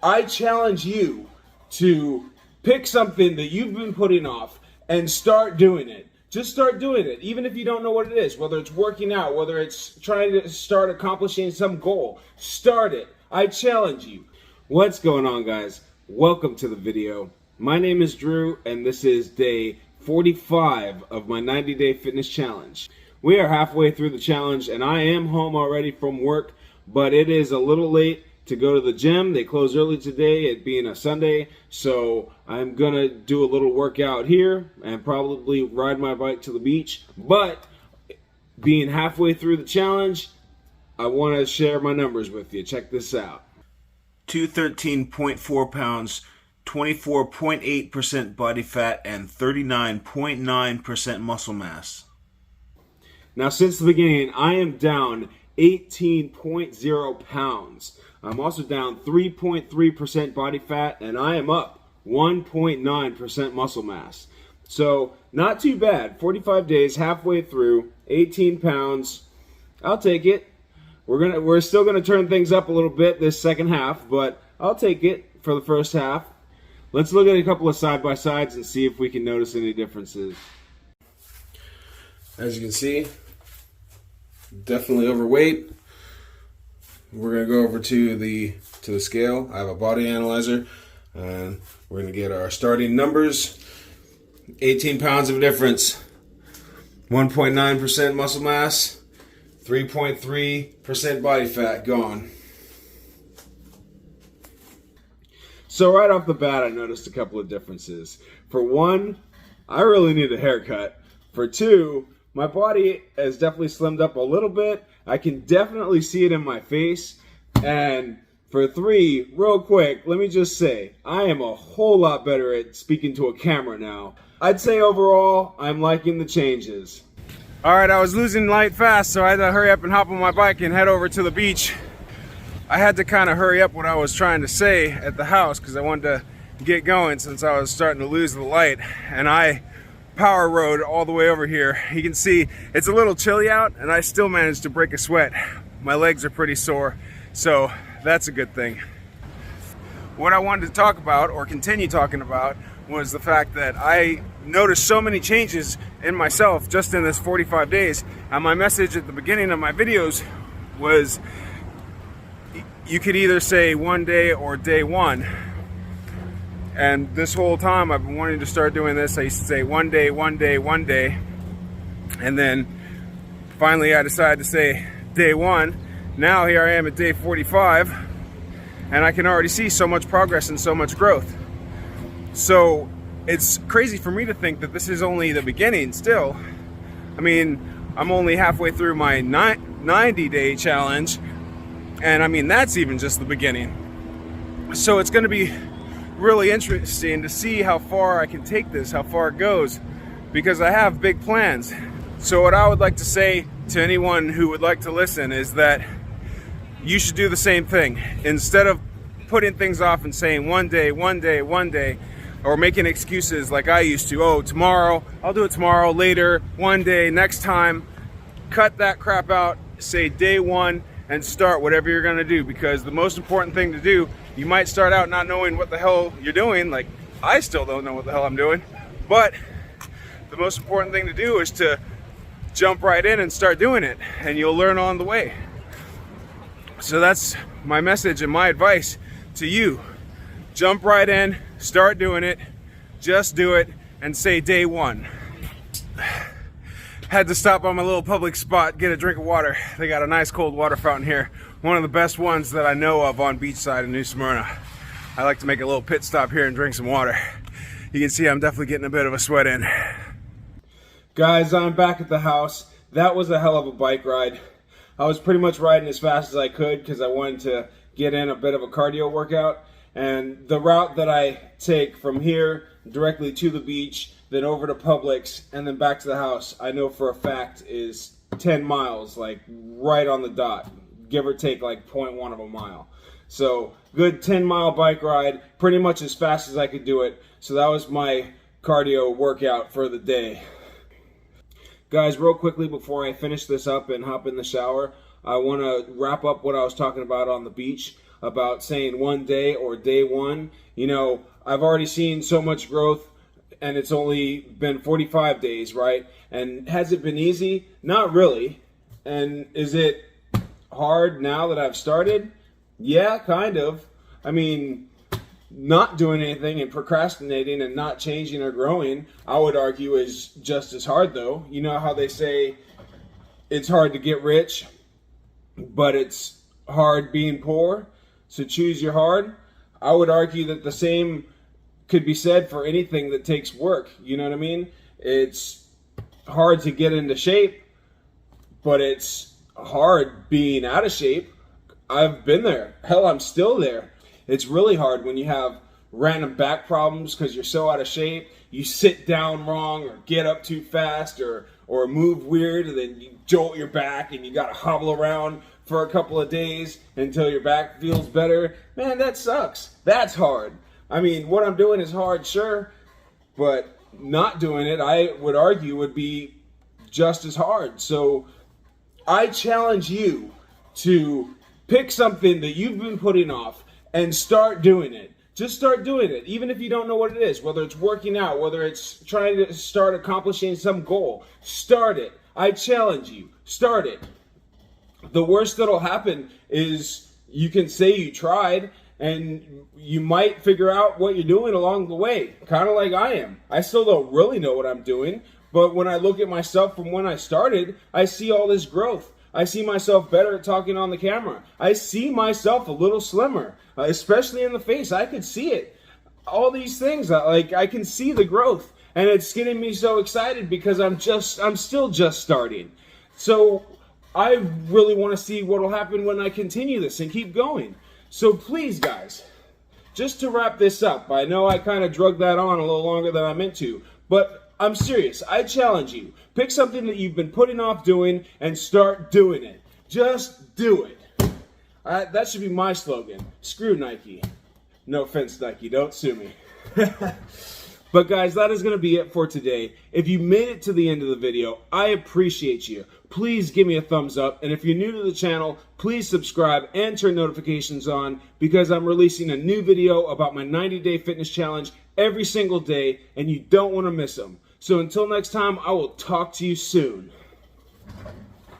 I challenge you to pick something that you've been putting off and start doing it. Just start doing it, even if you don't know what it is, whether it's working out, whether it's trying to start accomplishing some goal. Start it. I challenge you. What's going on, guys? Welcome to the video. My name is Drew, and this is day 45 of my 90-day fitness challenge. We are halfway through the challenge, and I am home already from work, but it is a little late to go to the gym. They closed early today, it being a Sunday, so I'm gonna do a little workout here and probably ride my bike to the beach. But being halfway through the challenge, I want to share my numbers with you. Check this out. 213.4 pounds, 24.8% body fat, and 39.9% muscle mass. Now, since the beginning, I am down 18.0 pounds. I'm also down 3.3% body fat, and I am up 1.9% muscle mass. So, not too bad. 45 days, halfway through, 18 pounds. I'll take it. We're still gonna turn things up a little bit this second half, but I'll take it for the first half. Let's look at a couple of side-by-sides and see if we can notice any differences. As you can see, definitely overweight. We're gonna go over to the scale. I have a body analyzer, and we're gonna get our starting numbers. 18 pounds of difference. 1.9% muscle mass. 3.3% body fat gone. So right off the bat, I noticed a couple of differences. For one, I really need a haircut. For two, my body has definitely slimmed up a little bit. I can definitely see it in my face. And for three, real quick, let me just say, I am a whole lot better at speaking to a camera now. I'd say overall, I'm liking the changes. Alright, I was losing light fast, so I had to hurry up and hop on my bike and head over to the beach. I had to kind of hurry up what I was trying to say at the house because I wanted to get going since I was starting to lose the light. And I power rode all the way over here. You can see it's a little chilly out, and I still managed to break a sweat. My legs are pretty sore, so that's a good thing. What I wanted to talk about, or continue talking about, was the fact that I noticed so many changes in myself just in this 45 days. And my message at the beginning of my videos was, you could either say one day or day one. And this whole time I've been wanting to start doing this. I used to say one day, one day, one day. And then finally I decided to say day one. Now here I am at day 45. And I can already see so much progress and so much growth. So it's crazy for me to think that this is only the beginning still. I mean, I'm only halfway through my 90-day challenge, and I mean, that's even just the beginning. So it's gonna be really interesting to see how far I can take this, how far it goes, because I have big plans. So what I would like to say to anyone who would like to listen is that you should do the same thing. Instead of putting things off and saying one day, one day, one day, or making excuses like I used to. Oh, tomorrow, I'll do it tomorrow, later, one day, next time. Cut that crap out, say day one, and start whatever you're gonna do, because the most important thing to do, you might start out not knowing what the hell you're doing, like I still don't know what the hell I'm doing, but the most important thing to do is to jump right in and start doing it, and you'll learn on the way. So that's my message and my advice to you. Jump right in, start doing it, just do it, and say day one. Had to stop by my little public spot, get a drink of water. They got a nice cold water fountain here. One of the best ones that I know of on beachside in New Smyrna. I like to make a little pit stop here and drink some water. You can see I'm definitely getting a bit of a sweat in. Guys, I'm back at the house. That was a hell of a bike ride. I was pretty much riding as fast as I could because I wanted to get in a bit of a cardio workout. And the route that I take from here directly to the beach, then over to Publix, and then back to the house, I know for a fact is 10 miles, like right on the dot, give or take like 0.1 of a mile. So good 10-mile bike ride, pretty much as fast as I could do it. So that was my cardio workout for the day. Guys, real quickly before I finish this up and hop in the shower, I want to wrap up what I was talking about on the beach. about saying one day or day one. You know, I've already seen so much growth and it's only been 45 days, right? And has it been easy? Not really. And is it hard now that I've started? Yeah, kind of. I mean, not doing anything and procrastinating and not changing or growing, I would argue, is just as hard, though. You know how they say it's hard to get rich, but it's hard being poor, so choose your hard. I would argue that the same could be said for anything that takes work. You know what I mean? It's hard to get into shape, but it's hard being out of shape. I've been there. Hell, I'm still there. It's really hard when you have random back problems because you're so out of shape. You sit down wrong or get up too fast or move weird, and then you jolt your back and you got to hobble around for a couple of days until your back feels better. Man, that sucks. That's hard. I mean, what I'm doing is hard, sure, but not doing it, I would argue, would be just as hard. So I challenge you to pick something that you've been putting off and start doing it. Just start doing it, even if you don't know what it is, whether it's working out, whether it's trying to start accomplishing some goal. Start it. I challenge you. Start it. The worst that'll happen is you can say you tried, and you might figure out what you're doing along the way, kind of like I am. I still don't really know what I'm doing, but when I look at myself from when I started, I see all this growth. I see myself better at talking on the camera. I see myself a little slimmer, especially in the face. I could see it. All these things, I can see the growth, and it's getting me so excited because I'm still just starting. So I really want to see what will happen when I continue this and keep going. So please, guys, just to wrap this up, I know I kind of drug that on a little longer than I meant to, but I'm serious. I challenge you. Pick something that you've been putting off doing and start doing it. Just do it. That should be my slogan. Screw Nike. No offense, Nike. Don't sue me. But guys, that is going to be it for today. If you made it to the end of the video, I appreciate you. Please give me a thumbs up. And if you're new to the channel, please subscribe and turn notifications on because I'm releasing a new video about my 90-day fitness challenge every single day, and you don't want to miss them. So until next time, I will talk to you soon.